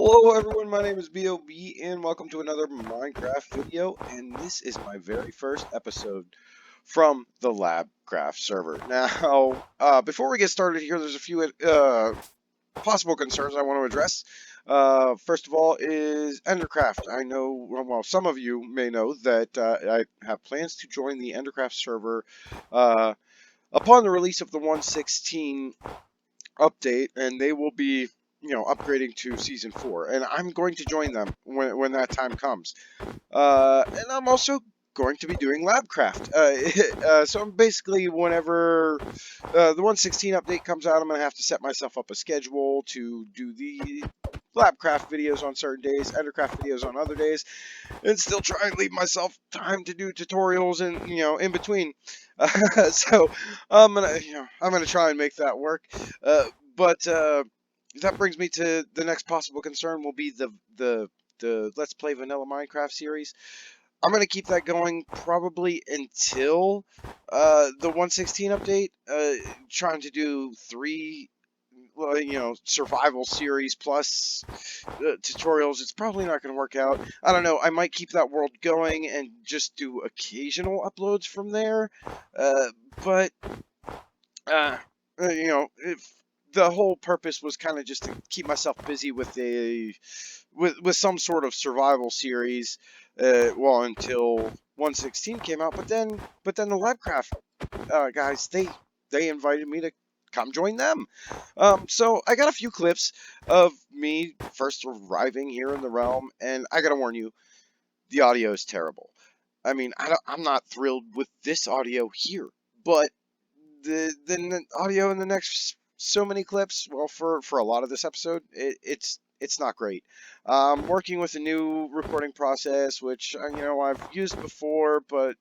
Hello everyone, my name is B.O.B. and welcome to another Minecraft video, and this is my very first episode from the LabCraft server. Now, before we get started here, there's a few possible concerns I want to address. First of all is Endercraft. I know, well, some of you may know that I have plans to join the Endercraft server upon the release of the 1.16 update, and they will be upgrading to season 4, and I'm going to join them when that time comes. And I'm also going to be doing Labcraft. So I'm basically, whenever the 1.16 update comes out, I'm going to have to set myself up a schedule to do the Labcraft videos on certain days, Endercraft videos on other days, and still try and leave myself time to do tutorials and in between. So I'm gonna try and make that work. But that brings me to the next possible concern will be the Let's Play Vanilla Minecraft series. I'm gonna keep that going probably until the 1.16 update. Trying to do 3 survival series plus tutorials. It's probably not going to work out. I don't know. I might keep that world going and just do occasional uploads from there. But if the whole purpose was kind of just to keep myself busy with with some sort of survival series, well, until 1.16 came out. But then the LabCraft guys, they invited me to come join them. So I got a few clips of me first arriving here in the realm, and I gotta warn you, the audio is terrible. I mean, I'm not thrilled with this audio here, but the audio in the next so many clips, well, for a lot of this episode, it's not great. I'm working with a new recording process, which I've used before, but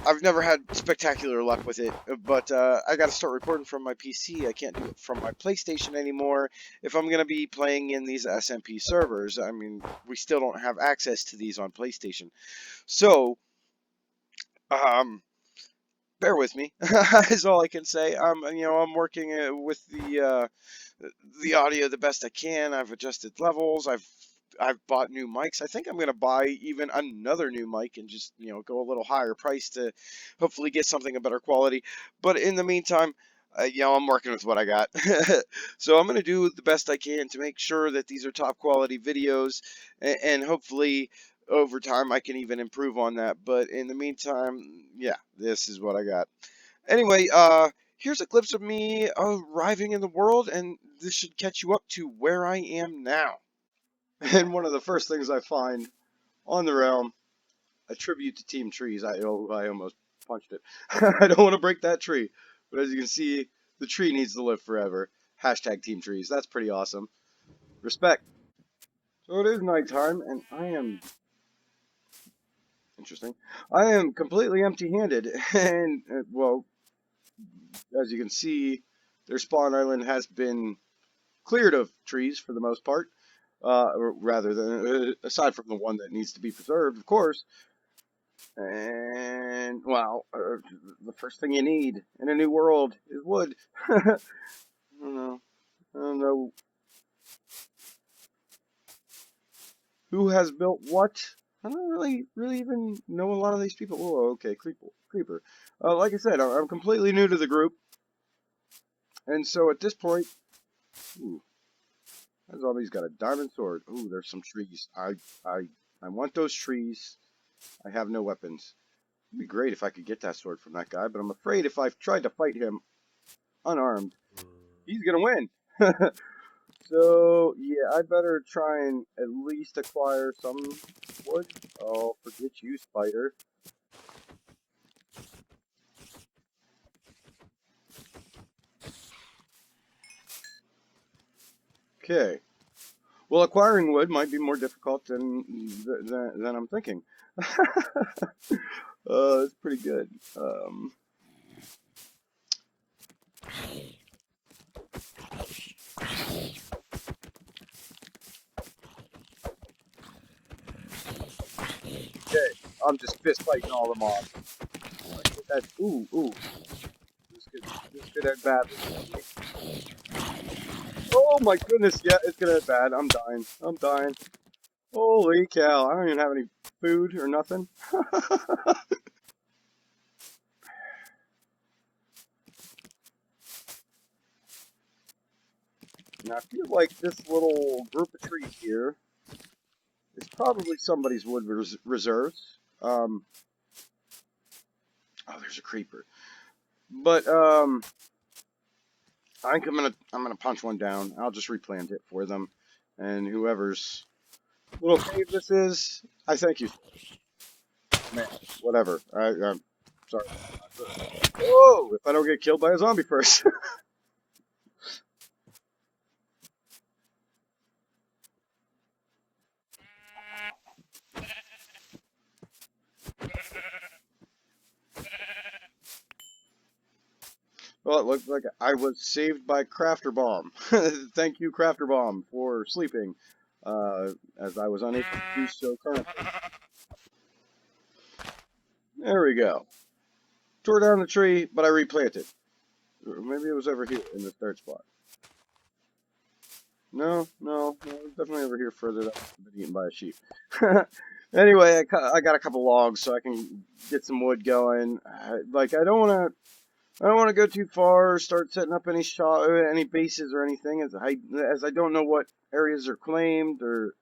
I've never had spectacular luck with it. But I got to start recording from my PC. I can't do it from my PlayStation anymore if I'm going to be playing in these SMP servers. I mean, we still don't have access to these on PlayStation. So, bear with me is all I can say. I'm working with the audio the best I can. I've adjusted levels. I've bought new mics. I think I'm going to buy even another new mic and just, go a little higher price to hopefully get something of better quality. But in the meantime, I'm working with what I got. So I'm going to do the best I can to make sure that these are top quality videos, and hopefully over time I can even improve on that. But in the meantime, yeah, this is what I got. Anyway, here's a clips of me arriving in the world, and this should catch you up to where I am now. And one of the first things I find on the realm, a tribute to Team Trees. I almost punched it. I don't want to break that tree. But as you can see, the tree needs to live forever. Hashtag Team Trees. That's pretty awesome. Respect. So it is nighttime, and I am... Interesting. I am completely empty-handed, and, well, as you can see, their spawn island has been cleared of trees for the most part. Or rather than aside from the one that needs to be preserved, of course. And well, the first thing you need in a new world is wood. I don't know. I don't know who has built what. I don't really even know a lot of these people. Oh, okay, creeper. Like I said, I'm completely new to the group, and so at this point, ooh, that zombie's got a diamond sword. Ooh, there's some trees. I want those trees. I have no weapons. It'd be great if I could get that sword from that guy, but I'm afraid if I tried to fight him unarmed, he's gonna win. So yeah, I better try and at least acquire some wood. Oh, forget you, spider. Okay. Well, acquiring wood might be more difficult than I'm thinking. It's pretty good. Okay, I'm just fist fighting all the mobs. That ooh. This could end badly. Oh my goodness, yeah, it's gonna get bad. I'm dying. I'm dying. Holy cow, I don't even have any food or nothing. Now I feel like this little group of trees here is probably somebody's wood reserves. Oh, there's a creeper. But I think I'm gonna punch one down. I'll just replant it for them, and whoever's little cave this is, I thank you, man. Whatever. I'm sorry. Whoa! If I don't get killed by a zombie first. Well, it looked like I was saved by Crafter Bomb. Thank you, Crafter Bomb, for sleeping, as I was unable to do so currently. There we go. Tore down the tree, but I replanted. Maybe it was over here in the third spot. No, it was definitely over here further. That must have been eaten by a sheep. Anyway, I got a couple logs so I can get some wood going. Like I don't want to go too far or start setting up any bases or anything, as I don't know what areas are claimed or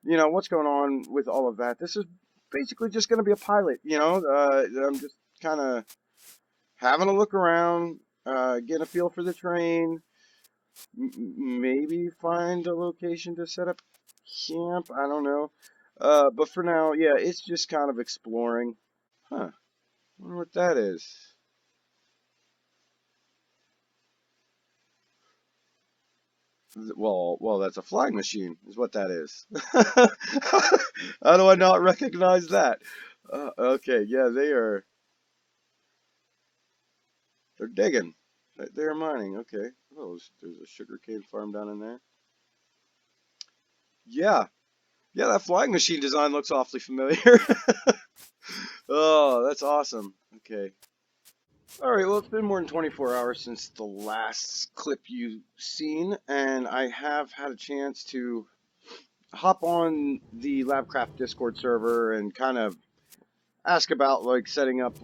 what's going on with all of that. This is basically just going to be a pilot. I'm just kind of having a look around, getting a feel for the terrain, maybe find a location to set up camp. I don't know, but for now, yeah, it's just kind of exploring. Huh? I wonder what that is. Well, that's a flying machine, is what that is. How do I not recognize that? Okay, yeah, they're digging. They're mining, okay. Oh, there's a sugarcane farm down in there. Yeah, yeah, that flying machine design looks awfully familiar. Oh, that's awesome. Okay. All right, well, it's been more than 24 hours since the last clip you've seen, and I have had a chance to hop on the LabCraft Discord server and kind of ask about like setting up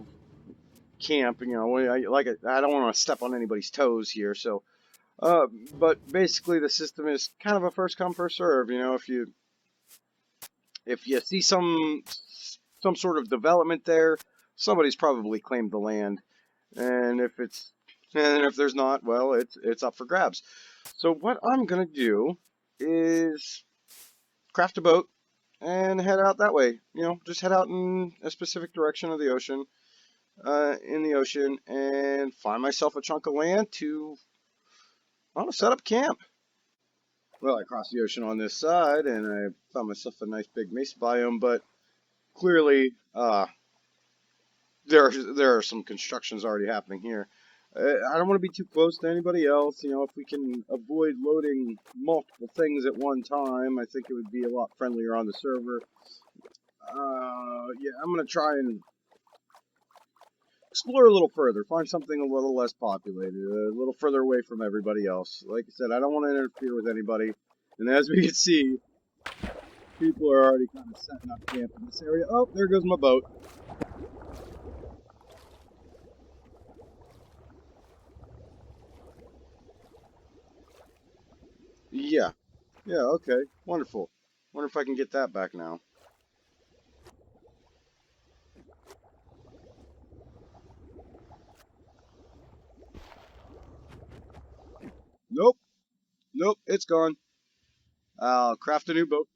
camp. I don't want to step on anybody's toes here, so uh, but basically the system is kind of a first come first serve. If you see some sort of development there, somebody's probably claimed the land, and if there's not, well, it's up for grabs. So what I'm gonna do is craft a boat and head out that way. Just head out in a specific direction of the ocean, in the ocean, and find myself a chunk of land to, I want to set up camp. Well, I crossed the ocean on this side, and I found myself a nice big mesa biome, but clearly, there are some constructions already happening here. I don't want to be too close to anybody else. If we can avoid loading multiple things at one time, I think it would be a lot friendlier on the server. Yeah, I'm gonna try and explore a little further, find something a little less populated, a little further away from everybody else. Like I said, I don't want to interfere with anybody. And as we can see, people are already kind of setting up camp in this area. Oh, there goes my boat. Yeah, yeah, okay, wonderful. Wonder if I can get that back now. Nope, nope, it's gone. I'll craft a new boat.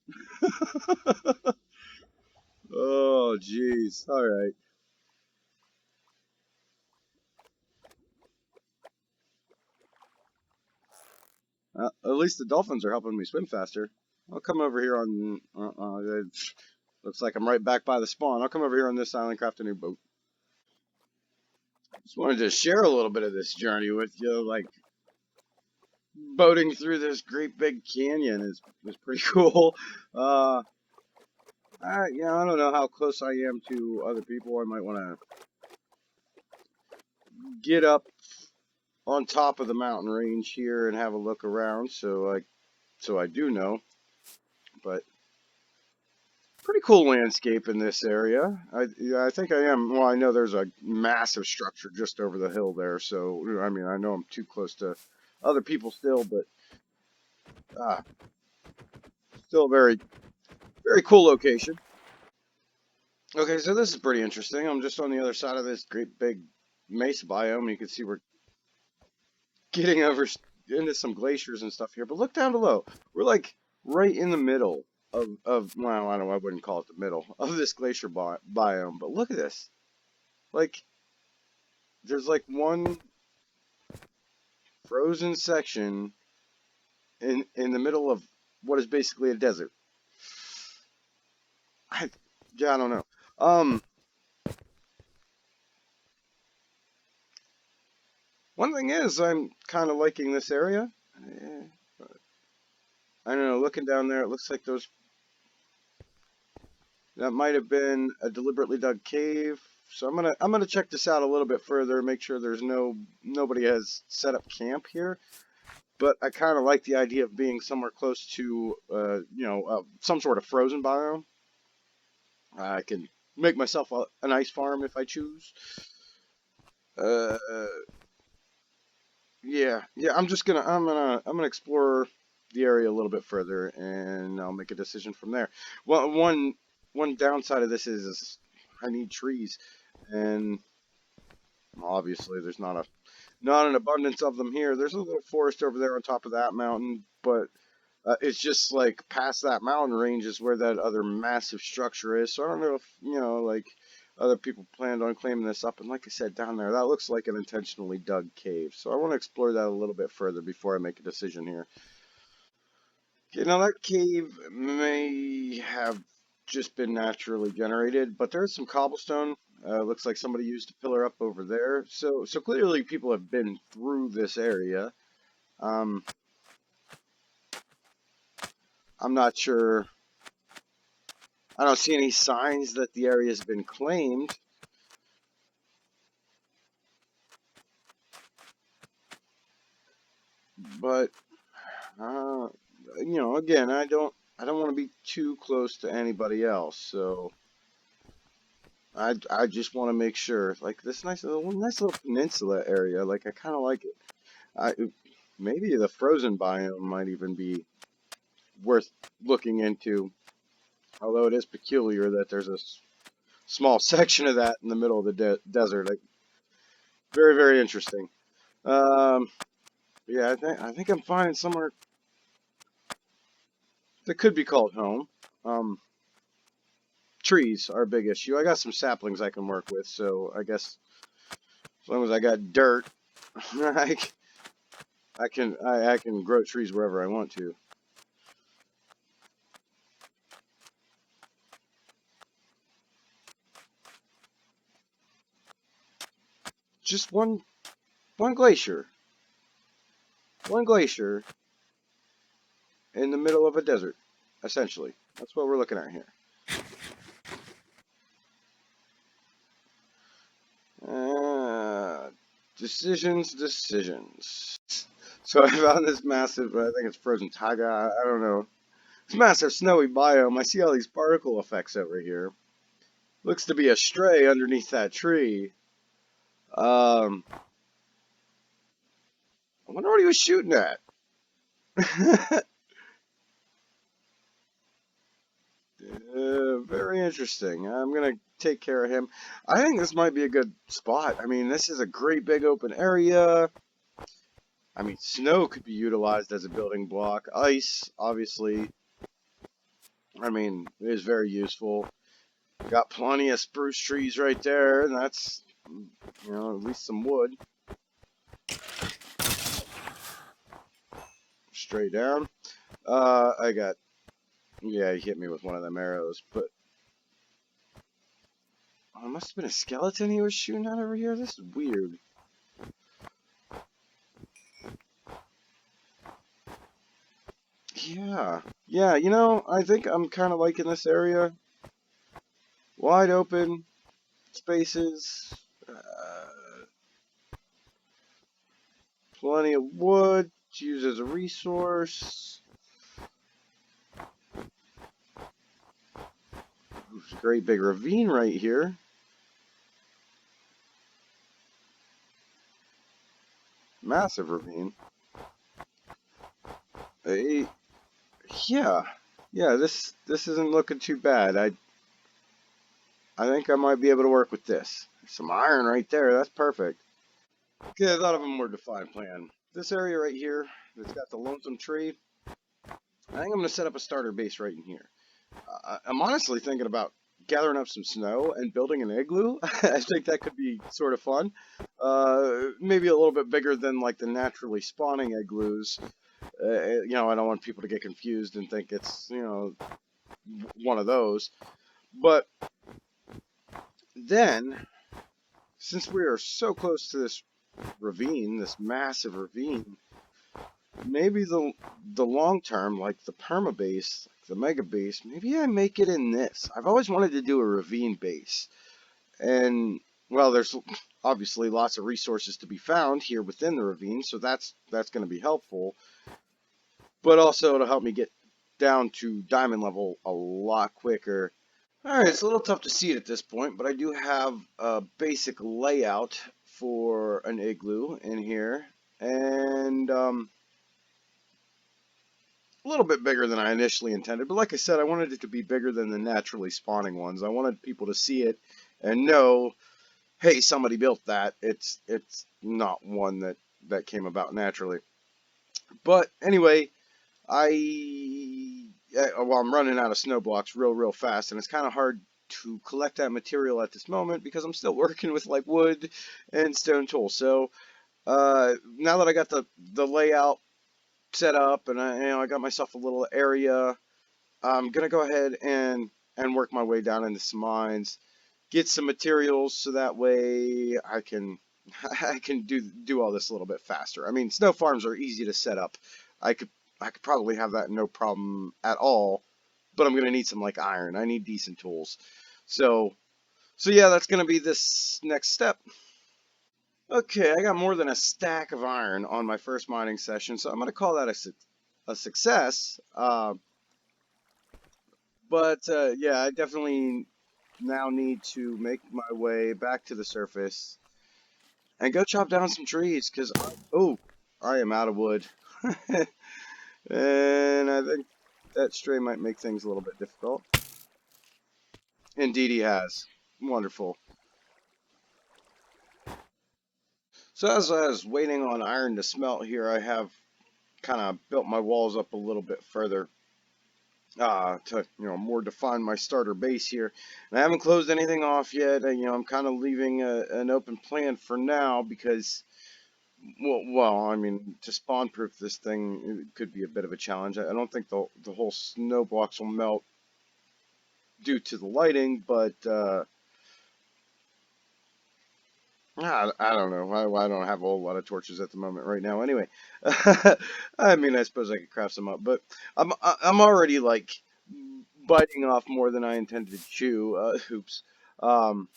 Oh, jeez. All right. At least the dolphins are helping me swim faster. I'll come over here on. It looks like I'm right back by the spawn. I'll come over here on this island, craft a new boat. Just wanted to share a little bit of this journey with you. Like boating through this great big canyon is pretty cool. Uh, I don't know how close I am to other people. I might want to get up on top of the mountain range here and have a look around, so I do know. But pretty cool landscape in this area. Yeah, I think I am. Well, I know there's a massive structure just over the hill there, so I mean I know I'm too close to other people still, but uh, still a very cool location. Okay, so this is pretty interesting. I'm just on the other side of this great big mesa biome. You can see we're getting over into some glaciers and stuff here. But look down below. We're like right in the middle of well, I wouldn't call it the middle of this glacier biome. But look at this. Like there's like one frozen section in the middle of what is basically a desert. I, yeah, I don't know. Um, One thing is I'm kind of liking this area. Eh, I don't know. Looking down there, it looks like those that might have been a deliberately dug cave. So I'm gonna check this out a little bit further, make sure there's nobody has set up camp here. But I kind of like the idea of being somewhere close to some sort of frozen biome. I can make myself an ice farm if I choose. Uh, yeah. I'm gonna explore the area a little bit further, and I'll make a decision from there. Well, one downside of this is I need trees, and obviously there's not an abundance of them here. There's a little forest over there on top of that mountain, but it's just like past that mountain range is where that other massive structure is. So I don't know if like other people planned on claiming this up. And like I said, down there, that looks like an intentionally dug cave. So I want to explore that a little bit further before I make a decision here. Okay, now that cave may have just been naturally generated, but there's some cobblestone. Looks like somebody used a pillar up over there. So clearly people have been through this area. Um, I'm not sure. I don't see any signs that the area has been claimed, but uh, again, I don't want to be too close to anybody else, so I just want to make sure, like this nice little peninsula area, like I kind of like it. I Maybe the frozen biome might even be worth looking into, although it is peculiar that there's a small section of that in the middle of the desert. Like, very interesting. Um, yeah, I think I'm finding somewhere that could be called home. Um, Trees are a big issue. I got some saplings I can work with, so I guess as long as I got dirt, I, I can grow trees wherever I want to. Just one glacier, one glacier in the middle of a desert, essentially. That's what we're looking at here. Decisions. So I found this massive, I think it's frozen taiga, I don't know. It's massive snowy biome. I see all these particle effects over here. Looks to be a stray underneath that tree. I wonder what he was shooting at. Very interesting. I'm gonna take care of him. I think this might be a good spot. I mean, this is a great big open area. I mean, snow could be utilized as a building block. Ice, obviously, I mean, is very useful. Got plenty of spruce trees right there, and that's, at least some wood. Straight down. Yeah, he hit me with one of them arrows, but oh, it must have been a skeleton he was shooting at over here. This is weird. Yeah, I think I'm kind of liking this area. Wide open spaces. Plenty of wood to use as a resource. There's a great big ravine right here. Massive ravine. Hey, yeah, yeah. This isn't looking too bad. I think I might be able to work with this. There's some iron right there. That's perfect. Okay, I thought of a more defined plan. This area right here that's got the lonesome tree. I think I'm going to set up a starter base right in here. I'm honestly thinking about gathering up some snow and building an igloo. I think that could be sort of fun. Maybe a little bit bigger than like the naturally spawning igloos. I don't want people to get confused and think it's, one of those. But then, since we are so close to this ravine, this massive ravine, maybe the long term, like the perma base, the mega base, maybe I make it in this. I've always wanted to do a ravine base. And well, there's obviously lots of resources to be found here within the ravine, so that's going to be helpful. But also it'll help me get down to diamond level a lot quicker. Alright, it's a little tough to see it at this point, but I do have a basic layout for an igloo in here. And a little bit bigger than I initially intended, but like I said, I wanted it to be bigger than the naturally spawning ones. I wanted people to see it and know, hey, somebody built that. It's not one that came about naturally. But anyway, I'm running out of snow blocks real fast, and it's kind of hard to collect that material at this moment because I'm still working with like wood and stone tools. So now that I got the layout set up and I got myself a little area, I'm gonna go ahead and work my way down into some mines, get some materials so that way I can I can do all this a little bit faster. I mean, snow farms are easy to set up. I could I could probably have that no problem at all, but I'm gonna need some like iron. I need decent tools. So yeah, that's gonna be this next step. Okay, I got more than a stack of iron on my first mining session, so I'm gonna call that a success. But yeah, I definitely now need to make my way back to the surface and go chop down some trees because I am out of wood. And I think that stray might make things a little bit difficult. Indeed he has. Wonderful. So as I was waiting on iron to smelt here, I have kind of built my walls up a little bit further to more define my starter base here. And I haven't closed anything off yet. I'm kind of leaving an open plan for now because I mean, to spawn proof this thing it could be a bit of a challenge. I don't think the whole snow blocks will melt due to the lighting, but I don't know. I don't have a whole lot of torches at the moment right now. Anyway, I mean, I suppose I could craft some up, but I'm already like biting off more than I intended to chew. Oops. Um,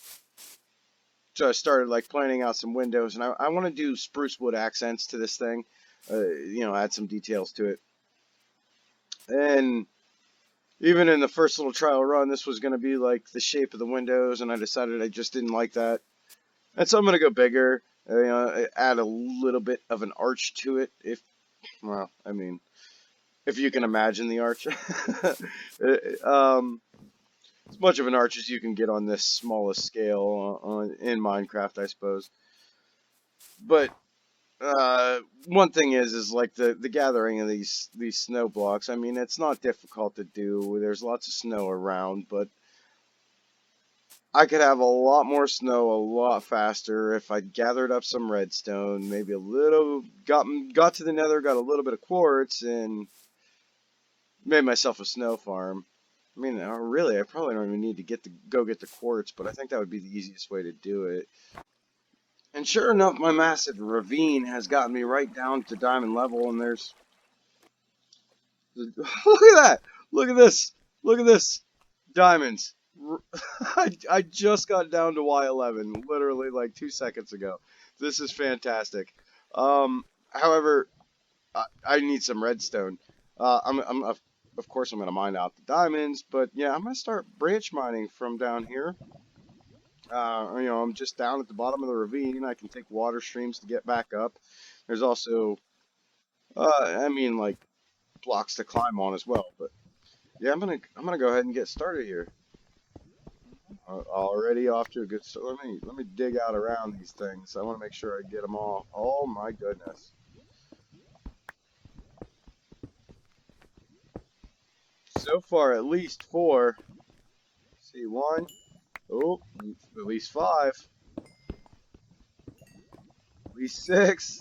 so I started like planning out some windows, and I want to do spruce wood accents to this thing. Add some details to it. And even in the first little trial run, this was going to be like the shape of the windows, and I decided I just didn't like that. And so I'm going to go bigger, add a little bit of an arch to it. I mean, if you can imagine the arch. As much of an arch as you can get on this smallest scale in Minecraft, I suppose. But one thing is like the gathering of these snow blocks. I mean, it's not difficult to do. There's lots of snow around, but I could have a lot more snow a lot faster if I gathered up some redstone, maybe a little, got to the nether, got a little bit of quartz, and made myself a snow farm. I mean, really, I probably don't even need to go get the quartz, but I think that would be the easiest way to do it. And sure enough, my massive ravine has gotten me right down to diamond level, and there's look at that! Look at this! Look at this! Diamonds. I just got down to Y11 literally like 2 seconds ago. This is fantastic. However, I need some redstone. Of course, I'm going to mine out the diamonds, but yeah, I'm going to start branch mining from down here. I'm just down at the bottom of the ravine. I can take water streams to get back up. There's also, like blocks to climb on as well. But yeah, I'm gonna go ahead and get started here. Already off to a good start. Let me dig out around these things. I want to make sure I get them all. Oh my goodness. So far, at least four. See, one. Oh, at least five. At least six.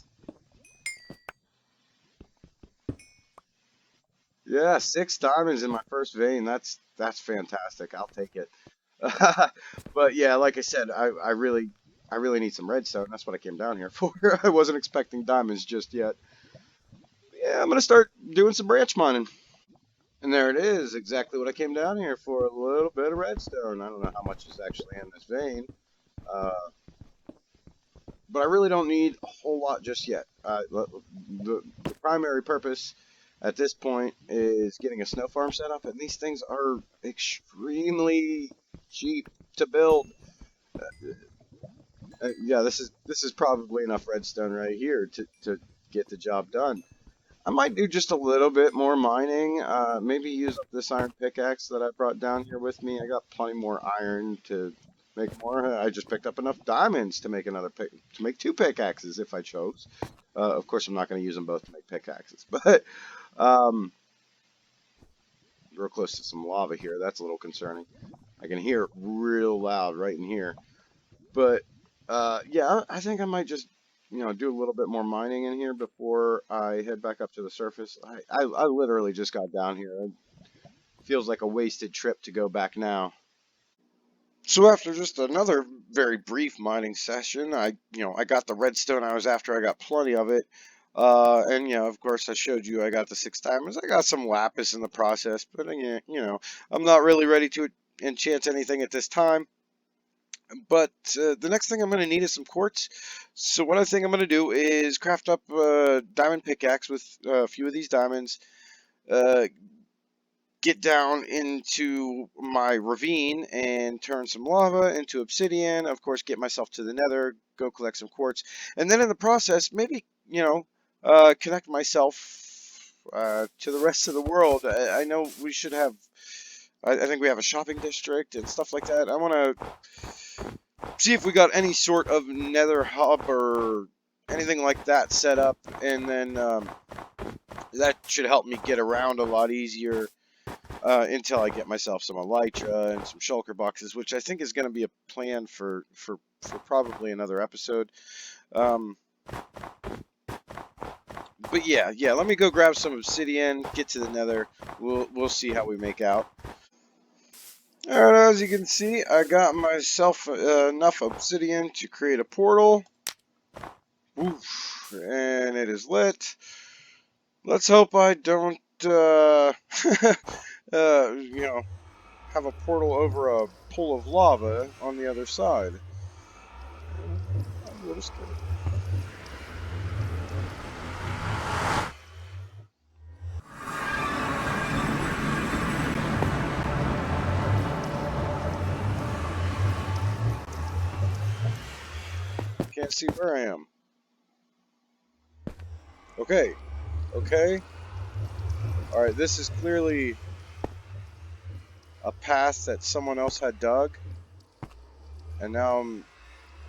Yeah, 6 diamonds in my first vein. That's fantastic. I'll take it. But yeah, like I said, I really need some redstone. That's what I came down here for. I wasn't expecting diamonds just yet. Yeah, I'm gonna start doing some branch mining. And there it is, exactly what I came down here for, a little bit of redstone. I don't know how much is actually in this vein, uh, but I really don't need a whole lot just yet. The primary purpose at this point is getting a snow farm set up, and these things are extremely cheap to build. Yeah, this is probably enough redstone right here to get the job done. I might do just a little bit more mining. Maybe use up this iron pickaxe that I brought down here with me. I got plenty more iron to make more. I just picked up enough diamonds to make to make 2 pickaxes if I chose. Of course, I'm not going to use them both to make pickaxes, but um, real close to some lava here. That's a little concerning. I can hear it real loud right in here. But yeah, I think I might just do a little bit more mining in here before I head back up to the surface. I literally just got down here. It feels like a wasted trip to go back now. So after just another very brief mining session, I got the redstone I was after. I got plenty of it. And of course I showed you I got the 6 diamonds. I got some lapis in the process, but I'm not really ready to enchant anything at this time. But the next thing I'm going to need is some quartz. So what I think I'm going to do is craft up a diamond pickaxe with a few of these diamonds. Uh, get down into my ravine and turn some lava into obsidian. Of course, get myself to the nether, go collect some quartz. And then in the process, maybe, connect myself to the rest of the world. I know we should have, I think we have a shopping district and stuff like that. I want to see if we got any sort of nether hub or anything like that set up, and then that should help me get around a lot easier until I get myself some elytra and some shulker boxes, which I think is going to be a plan for probably another episode. But yeah, let me go grab some obsidian, get to the nether. We'll see how we make out. Alright, as you can see, I got myself enough obsidian to create a portal. Oof, and it is lit. Let's hope I don't, have a portal over a pool of lava on the other side. I'm just kidding. Can't see where I am. Okay. Alright, this is clearly a path that someone else had dug. And now I'm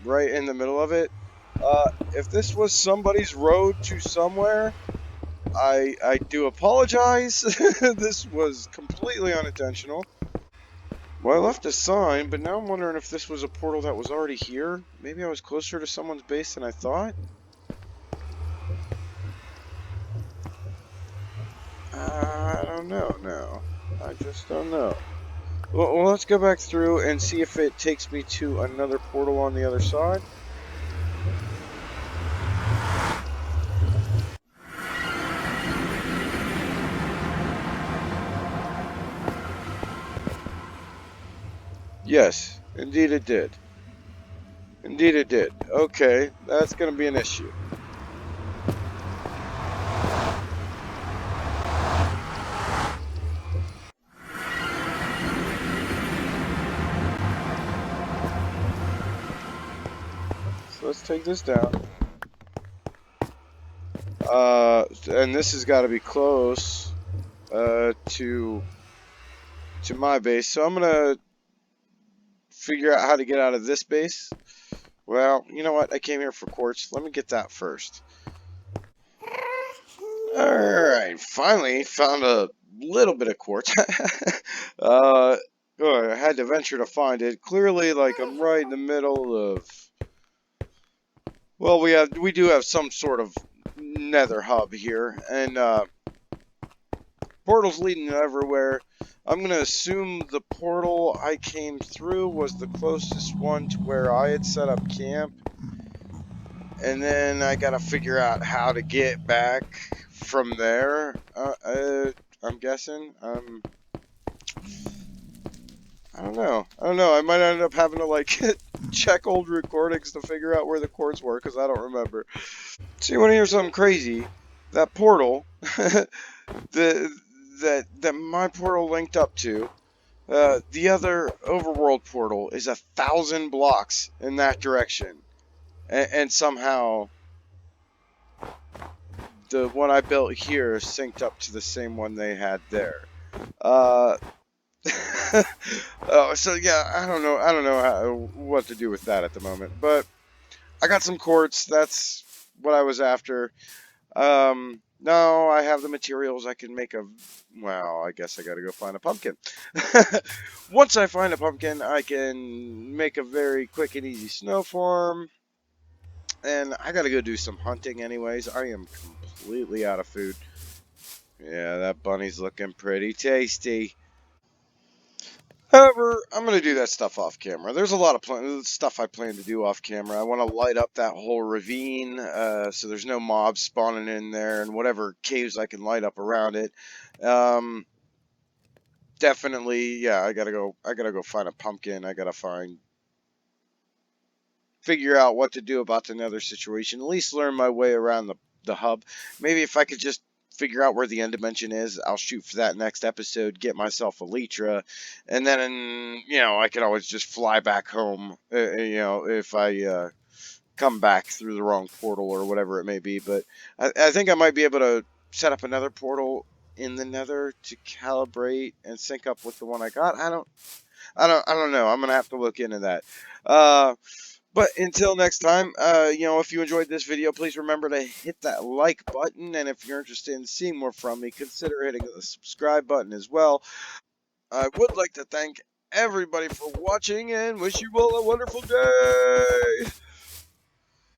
right in the middle of it. If this was somebody's road to somewhere, I do apologize. This was completely unintentional. Well, I left a sign, but now I'm wondering if this was a portal that was already here. Maybe I was closer to someone's base than I thought. I don't know now. I just don't know. Well, let's go back through and see if it takes me to another portal on the other side. Yes, indeed it did. Indeed it did. Okay, that's going to be an issue. let's take this down. And this has got to be close to my base. So I'm gonna figure out how to get out of this base. Well, you know what? I came here for quartz. Let me get that first. Alright, finally found a little bit of quartz. uh, oh, I had to venture to find it. Clearly, like, I'm right in the middle of... Well, we do have some sort of nether hub here, and portals leading everywhere. I'm gonna assume the portal I came through was the closest one to where I had set up camp. And then I gotta figure out how to get back from there. I'm guessing. I don't know. I might end up having to like check old recordings to figure out where the chords were because I don't remember. So you want to hear something crazy? That portal, that my portal linked up to, the other overworld portal is 1,000 blocks in that direction, and somehow the one I built here synced up to the same one they had there. Oh, so yeah, I don't know what to do with that at the moment, but I got some quartz. That's what I was after. Now I have the materials. I can make a. Well, I guess I got to go find a pumpkin. Once I find a pumpkin, I can make a very quick and easy snow form. And I gotta go do some hunting anyways. I am completely out of food. Yeah, that bunny's looking pretty tasty. However, I'm going to do that stuff off camera. There's a lot of stuff I plan to do off camera. I want to light up that whole ravine so there's no mobs spawning in there, and whatever caves I can light up around it. Definitely, yeah, I gotta go find a pumpkin. I gotta figure out what to do about the nether situation. At least learn my way around the hub. Maybe if I could just figure out where the end dimension is, I'll shoot for that next episode, get myself a Elytra, and then, you know, I can always just fly back home, you know, if I come back through the wrong portal or whatever it may be. But I think I might be able to set up another portal in the nether to calibrate and sync up with the one I got. I don't know. I'm gonna have to look into that. But until next time, you know, if you enjoyed this video, please remember to hit that like button. And if you're interested in seeing more from me, consider hitting the subscribe button as well. I would like to thank everybody for watching and wish you all a wonderful day.